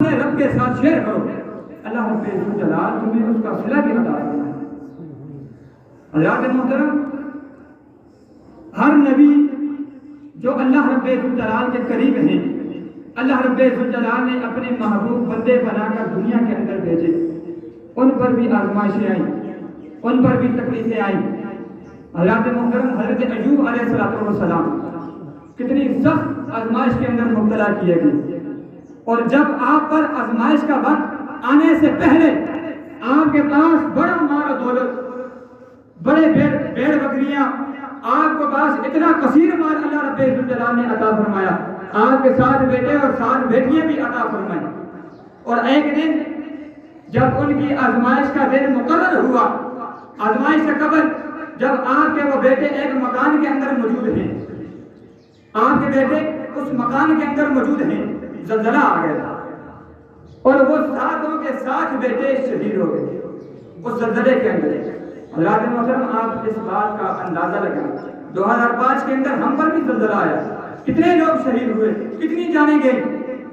اپنے رب کے ساتھ شیئر کرو، اللہ رب الجلال تمہیں اس کا صلہ بھی عطا فرمائے۔ حضرات محترم، ہر نبی جو اللہ رب الجلال کے قریب ہیں، اللہ رب الجلال نے اپنے محبوب بندے بنا کر دنیا کے اندر بھیجے، ان پر بھی آزمائشیں آئیں، ان پر بھی تکلیفیں آئیں۔ حضرات محترم، حضرت ایوب علیہ السلام کتنی سخت آزمائش کے اندر مبتلا کیے گئے، اور جب آپ پر آزمائش کا وقت آنے سے پہلے آپ کے پاس بڑا مال و دولت، بڑے بھیڑ بکریاں، آپ کو پاس اتنا کثیر مال اللہ رب الجلال نے عطا فرمایا، آپ کے 7 بیٹے اور 7 بیٹیاں بھی عطا فرمائیں۔ اور ایک دن جب ان کی آزمائش کا دن مقرر ہوا، آزمائش سے قبل جب آپ کے وہ بیٹے ایک مکان کے اندر موجود ہیں، آپ کے بیٹے اس مکان کے اندر موجود ہیں، زلزلہ آ گیا اور وہ 7 کے 7 بیٹے شہید ہو گئے اس زلزلے کے اندر۔ حضرات محترم، آپ اس بات کا اندازہ لگائیں، 2005 کے اندر ہم پر بھی زلزلہ آیا، کتنے لوگ شہید ہوئے، کتنی جانیں گئی،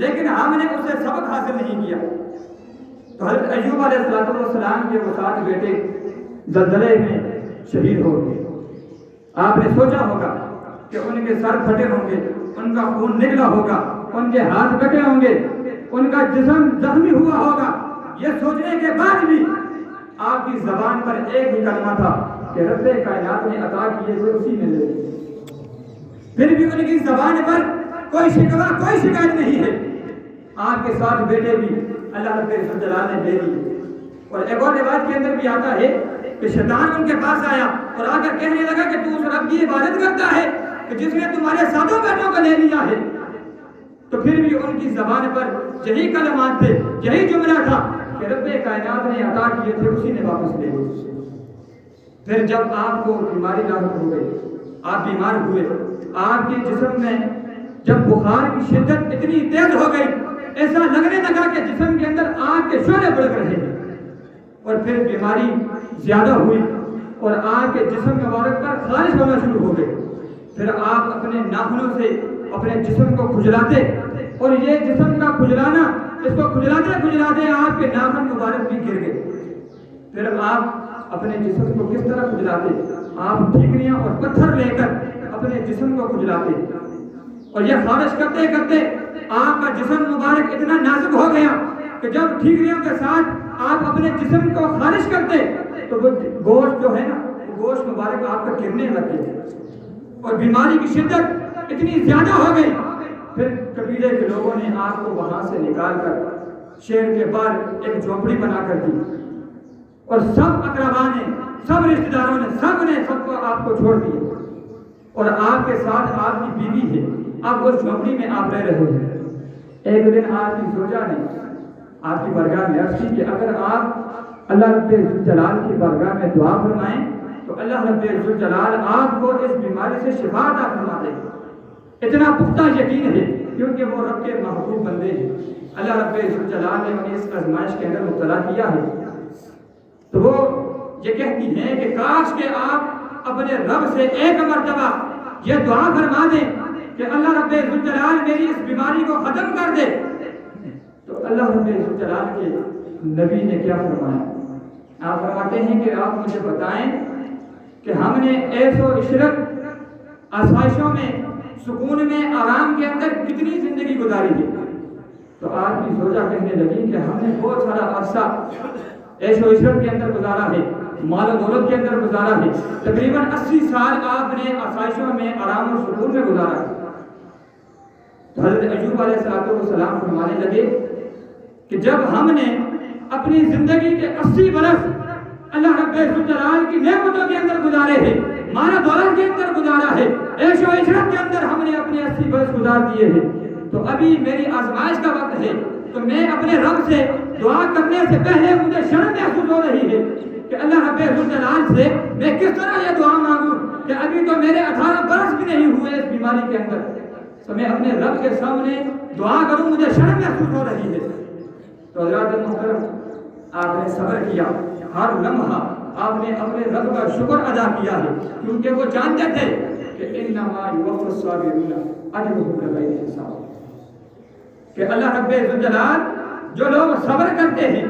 لیکن ہم نے اس سے سبق حاصل نہیں کیا۔ تو حضرت ایوب علیہ السلام کے وہ 7 بیٹے زلزلے میں شہید ہو گئے۔ آپ نے سوچا ہوگا کہ ان کے سر پھٹے ہوں گے، ان کا خون نکلا ہوگا، ان کے ہاتھ کٹے ہوں گے، ان کا جسم زخمی ہوا ہوگا۔ یہ سوچنے کے بعد بھی آپ کی زبان پر ایک ہی کلمہ تھا کہ رب کائنات نے عطا کیے تھے اسی میں لے لیں۔ پھر بھی ان کی زبان پر کوئی شکوہ، کوئی شکایت نہیں ہے۔ آپ کے 7 بیٹے بھی اللہ رب الجلال نے دے دیے۔ اور ایک اور روایت کے اندر بھی آتا ہے کہ شیطان ان کے پاس آیا اور آ کر کہنے لگا کہ تو اس رب کی عبادت کرتا ہے کہ جس نے تمہارے 7 بیٹوں کو لے لیا ہے۔ تو پھر بھی ان کی زبان پر یہی کلمات تھے، یہی جملہ تھا کہ رب کائنات نے عطا کیے تھے اسی نے واپس لے لیے۔ پھر جب آپ کو بیماری لاحق ہو گئی، آپ بیمار ہوئے، آپ کے جسم میں جب بخار کی شدت اتنی تیز ہو گئی، ایسا لگنے لگا کہ جسم کے اندر آگ کے شعلے بڑھ رہے ہیں، اور پھر بیماری زیادہ ہوئی اور آپ کے جسم مبارک پر خارش ہونا شروع ہو گئی۔ پھر آپ اپنے ناخنوں سے اپنے جسم کو کھجلاتے، اور یہ جسم کا کھجلانا، اس کو کھجلاتے کھجلاتے آپ کے ناخن مبارک بھی گر گئے۔ پھر آپ اپنے جسم کو کس طرح کھجلاتے؟ آپ ٹھیکریاں اور پتھر لے کر اپنے جسم کو کھجلاتے، اور یہ خارش کرتے کرتے آپ کا جسم مبارک اتنا نازک ہو گیا کہ جب ٹھیکریوں کے ساتھ آپ اپنے جسم کو خارش کرتے تو وہ گوشت جو ہے نا، وہ گوشت مبارک آپ کا گرنے لگ گیا، اور بیماری کی شدت اتنی زیادہ ہو گئی۔ پھر قبیلے کے لوگوں نے آپ کو وہاں سے نکال کر شہر کے باہر ایک جھونپڑی بنا کر دی، اور سب اقربا نے، سب رشتہ داروں نے، سب کو آپ کو چھوڑ دیا، اور آپ کے ساتھ آپ کی بیوی ہے، اب اس جھونپڑی میں آپ رہ رہے ہیں۔ ایک دن آپ کی زوجہ نے آپ کی بارگاہ میں عرض کی کہ اگر آپ اللہ رب الجلال کی بارگاہ میں دعا فرمائیں تو اللہ رب الجلال آپ کو اس بیماری سے شفا عطا فرما دے گا۔ اتنا پختہ یقین ہے کیونکہ وہ رب کے محبوب بندے ہیں، اللہ رب الجلال نے انہیں اس آزمائش کے اندر مبتلا کیا ہے۔ تو وہ یہ کہتی ہیں کہ کاش کہ آپ اپنے رب سے ایک مرتبہ یہ دعا فرما دیں کہ اللہ رب الجلال میری اس بیماری کو ختم کر دے۔ تو اللہ رب الجلال کے نبی نے کیا فرمایا؟ آپ فرماتے ہیں کہ آپ مجھے بتائیں کہ ہم نے عیش و عشرت، آسائشوں میں، سکون میں، آرام کے اندر کتنی زندگی گزاری ہے۔ تو آپ کی زوجہ کہنے لگی کہ ہم نے بہت سارا عرصہ عیش و عشرت کے اندر گزارا ہے، مال و دولت کے اندر گزارا ہے، تقریباً 80 سال آپ نے آسائشوں میں، آرام اور سکون میں گزارا ہے۔ تو حضرت ایوب علیہ السلام فرمانے لگے کہ جب ہم نے اپنی زندگی کے 80 برس اللہ رب الجلال کی نعمتوں کے اندر گزارے ہیں، مال و دولت کے اندر گزارا ہے، عیش و عشرت کے اندر ہم نے اپنے 80 برس گزار دیے ہیں، تو ابھی میری آزمائش کا وقت ہے، تو میں اپنے رب سے دعا کرنے سے پہلے مجھے شرم محسوس ہو رہی ہے کہ اللہ رب الجلال سے میں کس طرح یہ دعا مانگوں کہ ابھی تو میرے 18 برس بھی نہیں ہوئے اس بیماری کے اندر، تو میں اپنے رب کے سامنے دعا کروں، مجھے شرم محسوس ہو رہی ہے۔ تو حضرات محترم، آپ نے صبر کیا، ہر لمحہ آپ نے اپنے رب کا شکر ادا کیا ہے، کیونکہ وہ جانتے تھے کہ انما یوفی الصابرون اجرهم بغیر حساب، کہ اللہ رب الجلال جو لوگ صبر کرتے ہیں،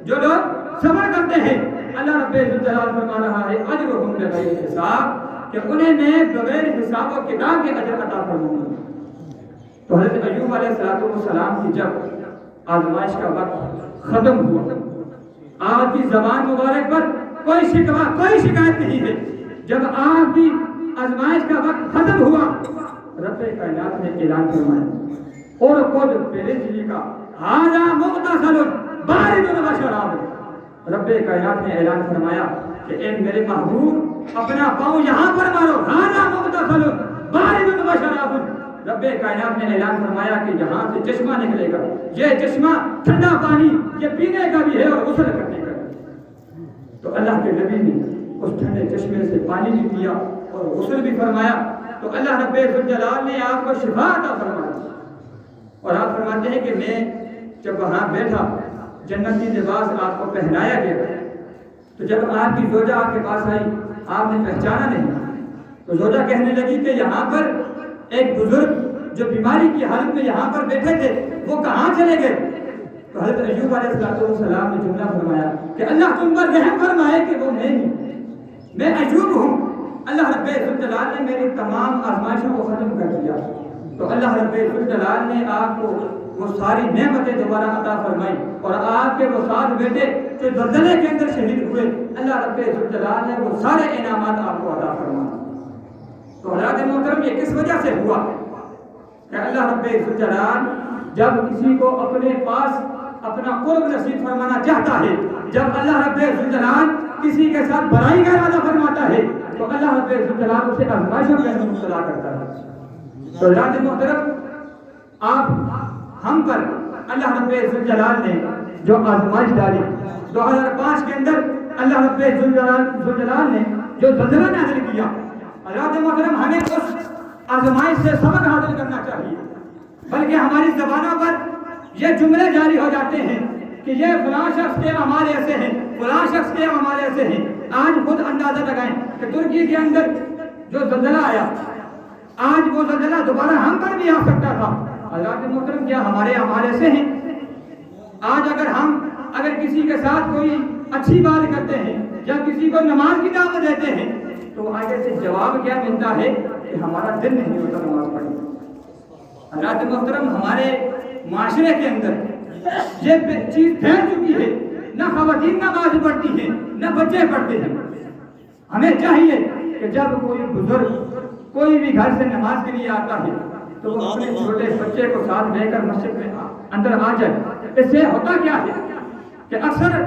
جو لوگ صبر کرتے ہیں، اللہ رب الجلال فرما رہا ہے اجرہم بغیر حساب، کہ انہیں میں بغیر حساب و کتاب کے اجر عطا فرماؤں گا۔ تو حضرت ایوب علیہ السلام کی جب آزمائش کا وقت ختم ہوا، آپ کی زبان مبارک پر کوئی شکوہ کوئی شکایت نہیں ہے، جب آپ کی آزمائش کا وقت ختم ہوا، رب کائنات نے اعلان فرمایا اور خود پہلے جی کا ھذا مغتسل بارد و شراب، رب کائنات نے اعلان فرمایا کہ اے میرے محبوب اپنا پاؤں یہاں پر مارو، ھذا مغتسل بارد و شراب، رب کائنات نے اعلان فرمایا کہ یہاں سے چشمہ نکلے گا، یہ چشمہ ٹھنڈا پانی یہ پینے کا بھی ہے اور غسل کرنے کا بھی۔ تو اللہ کے نبی نے اس ٹھنڈے چشمے سے پانی بھی پیا اور غسل بھی فرمایا، تو اللہ رب الجلال نے آپ کو شفا عطا فرمایا۔ اور آپ فرماتے ہیں کہ میں جب وہاں بیٹھا، جنتی لباس آپ کو پہنایا گیا، تو جب آپ کی زوجہ آپ کے پاس آئی، آپ نے پہچانا نہیں، تو زوجہ کہنے لگی کہ یہاں پر ایک بزرگ جو بیماری کی حالت میں یہاں پر بیٹھے تھے وہ کہاں چلے گئے؟ تو حضرت ایوب علیہ السلام نے جملہ فرمایا کہ اللہ تم پر رحم فرمائے کہ وہ میں ایوب ہوں، اللہ رب الجلال نے میری تمام آزمائشوں کو ختم کر دیا۔ تو اللہ رب الجلال نے آپ کو وہ ساری نعمتیں دوبارہ عطا فرمائی، اور آپ کے وہ 7 بیٹے جو زلزلے کے اندر شہید ہوئے، اللہ رب الجلال نے وہ سارے انعامات آپ کو عطا فرمائے۔ تو حضرات محترم یہ کس وجہ سے ہوا کہ اللہ رب الجلال جب کسی کو اپنے پاس اپنا قرب نصیب فرمانا چاہتا ہے، جب اللہ رب الجلال کسی کے ساتھ بھلائی کا ارادہ فرماتا ہے، تو اللہ رب الجلال اسے آزمائشوں کے اندر مبتلا کرتا ہے۔ تو حضرات محترم آپ ہم پر اللہ رب الجلال نے جو آزمائش ڈالی 2005 کے اندر، اللہ رب الجلال نے جو زلزلہ نازل کیا، حضرات محترم ہمیں اس آزمائش سے سبق حاصل کرنا چاہیے، بلکہ ہماری زبانوں پر یہ جملے جاری ہو جاتے ہیں کہ یہ فلاں شخص کے اعمال ایسے ہیں، فلاں شخص کے اعمال ایسے ہیں۔ آج خود اندازہ لگائیں کہ ترکی کے اندر جو زلزلہ آیا، آج وہ زلزلہ دوبارہ ہم پر بھی آ سکتا تھا۔ حضرات محترم کیا ہمارے اعمال ایسے ہیں؟ آج اگر کسی کے ساتھ کوئی اچھی بات کرتے ہیں یا کسی کو نماز کی دعوت دیتے ہیں، تو آگے سے جواب کیا ملتا ہے کہ ہمارا دل نہیں ہوتا نماز پڑھنے۔ حضرات محترم ہمارے معاشرے کے اندر یہ چیز پھیل چکی ہے، نہ خواتین نماز پڑھتی ہیں نہ بچے پڑھتے ہیں۔ ہمیں چاہیے کہ جب کوئی بزرگ کوئی بھی گھر سے نماز کے لیے آتا ہے تو وہ اپنے چھوٹے بچے کو ساتھ لے کر مسجد میں اندر آ جائے۔ اس سے ہوتا کیا ہے کہ اکثر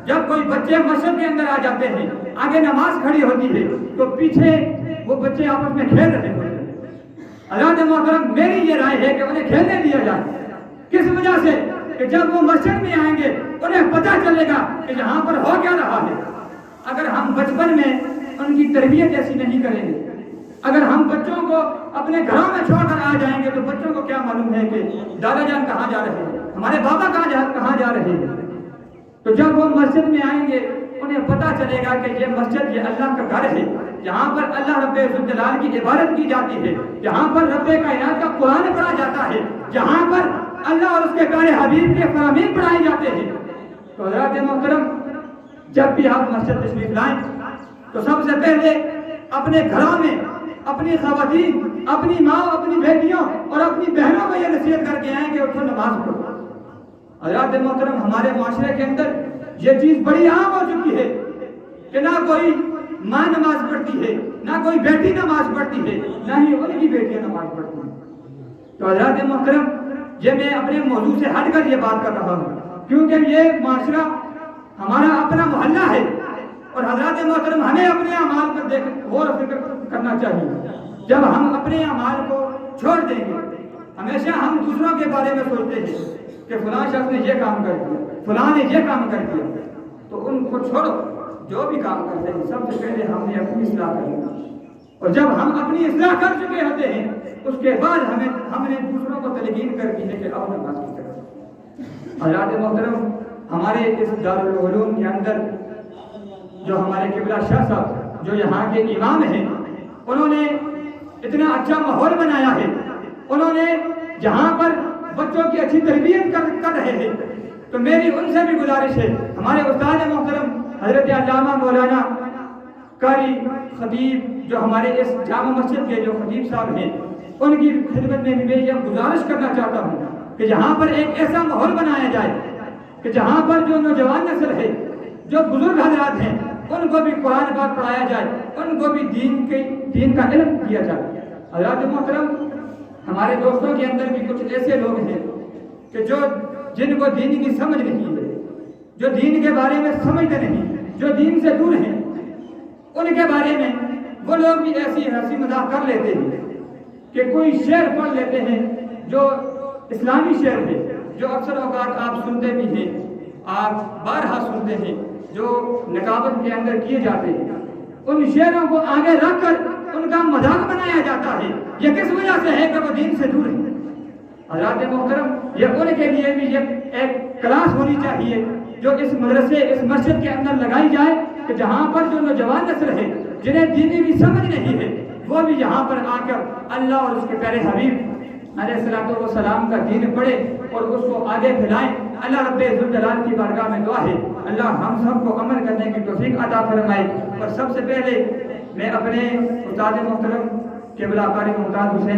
جب کوئی بچے مسجد کے اندر آ جاتے ہیں، آگے نماز کھڑی ہوتی ہے تو پیچھے وہ بچے آپس میں کھیل رہے ہوتے ہیں۔ حضرات محترم میری یہ رائے ہے کہ انہیں کھیلنے دیا جائے۔ کس وجہ سے؟ کہ جب وہ مسجد میں آئیں گے انہیں پتہ چلے گا کہ یہاں پر ہو کیا رہا ہے۔ اگر ہم بچپن میں ان کی تربیت ایسی نہیں کریں گے، اگر ہم بچوں کو اپنے گھروں میں چھوڑ کر آ جائیں گے تو بچوں کو کیا معلوم ہے کہ دادا جان کہاں جا رہے ہیں، ہمارے بابا کہاں جا رہے ہیں۔ تو جب وہ مسجد میں آئیں گے انہیں پتہ چلے گا کہ یہ مسجد یہ اللہ کا گھر ہے، یہاں پر اللہ رب الجلال کی عبادت کی جاتی ہے، یہاں پر رب کائنات کا قرآن پڑھا جاتا ہے، یہاں پر اللہ اور اس کے پیارے حبیب کے فرامین پڑھائے جاتے ہیں۔ تو حضرات محترم جب بھی آپ مسجد تشریف لائیں تو سب سے پہلے اپنے گھروں میں اپنی خواتین، اپنی ماں، اپنی بیٹیوں اور اپنی بہنوں کو یہ نصیحت کر کے آئیں کہ اٹھو نماز پڑھو۔ حضرات محترم ہمارے معاشرے کے اندر یہ چیز بڑی عام ہو چکی ہے کہ نہ کوئی ماں نماز پڑھتی ہے، نہ کوئی بیٹی نماز پڑھتی ہے، نہ ہی ان کی بیٹیاں نماز پڑھتی ہیں۔ تو حضرات محترم یہ میں اپنے موضوع سے ہٹ کر یہ بات کر رہا ہوں کیونکہ یہ معاشرہ ہمارا اپنا محلہ ہے، اور حضرات محترم ہمیں اپنے اعمال پر غور و فکر کرنا چاہیے۔ جب ہم اپنے اعمال کو چھوڑ دیں گے، ہمیشہ ہم دوسروں کے بارے میں سوچتے ہیں کہ فلاں شخص نے یہ کام کر دیا، فلاں نے یہ کام کر دیا، تو ان کو چھوڑو، جو بھی کام کرتے ہیں سب سے پہلے ہم نے اپنی اصلاح کرنا، اور جب ہم اپنی اصلاح کر چکے ہوتے ہیں اس کے بعد ہم نے دوسروں کو تلقین کر دی ہے کہ آؤ نماز کی طرف۔ حضرات محترم ہمارے اس دارالعلوم کے اندر جو ہمارے قبلہ شاہ صاحب جو یہاں کے امام ہیں، انہوں نے اتنا اچھا ماحول بنایا ہے، انہوں نے جہاں پر بچوں کی اچھی تربیت کر رہے ہیں تو میری ان سے بھی گزارش ہے، ہمارے استاد محترم حضرت علامہ مولانا قاری خطیب جو ہمارے اس جامع مسجد کے جو خطیب صاحب ہیں، ان کی خدمت میں بھی میں یہ گزارش کرنا چاہتا ہوں کہ جہاں پر ایک ایسا ماحول بنایا جائے کہ جہاں پر جو نوجوان نسل ہے، جو بزرگ حضرات ہیں، ان کو بھی قرآن پاک پڑھایا جائے، ان کو بھی دین کا علم دیا جائے۔ حضرات محترم، ہمارے دوستوں کے اندر بھی کچھ ایسے لوگ ہیں کہ جن کو دین کی سمجھ نہیں ہے، جو دین کے بارے میں سمجھتے نہیں، جو دین سے دور ہیں، ان کے بارے میں وہ لوگ بھی ایسی ہنسی مذاق کر لیتے ہیں کہ کوئی شعر پڑھ لیتے ہیں جو اسلامی شعر ہے، جو اکثر اوقات آپ سنتے بھی ہیں، آپ بارہا سنتے ہیں، جو نقابت کے اندر کیے جاتے ہیں، ان شعروں کو آگے رکھ کر ان کا مذاق بنایا جاتا ہے۔ یہ کس وجہ سے ہے کہ وہ دین سے دور ہیں؟ حضرات محترم، یہ ان کے لیے بھی یہ ایک کلاس ہونی چاہیے جو اس مدرسے، اس مسجد کے اندر لگائی جائے کہ جہاں پر جو نوجوان نسل ہے، جنہیں دینی بھی سمجھ نہیں ہے، وہ بھی یہاں پر آ کر اللہ اور اس کے پیارے حبیب علیہ السلام کا دین پڑھے اور اس کو آگے پھیلائیں۔ اللہ رب ذوالجلال کی بارگاہ میں دعا ہے اللہ ہم سب کو عمل کرنے کی توفیق عطا فرمائے۔ اور سب سے پہلے میں اپنے استاد محترم قبلہ قاری ممتاز حسین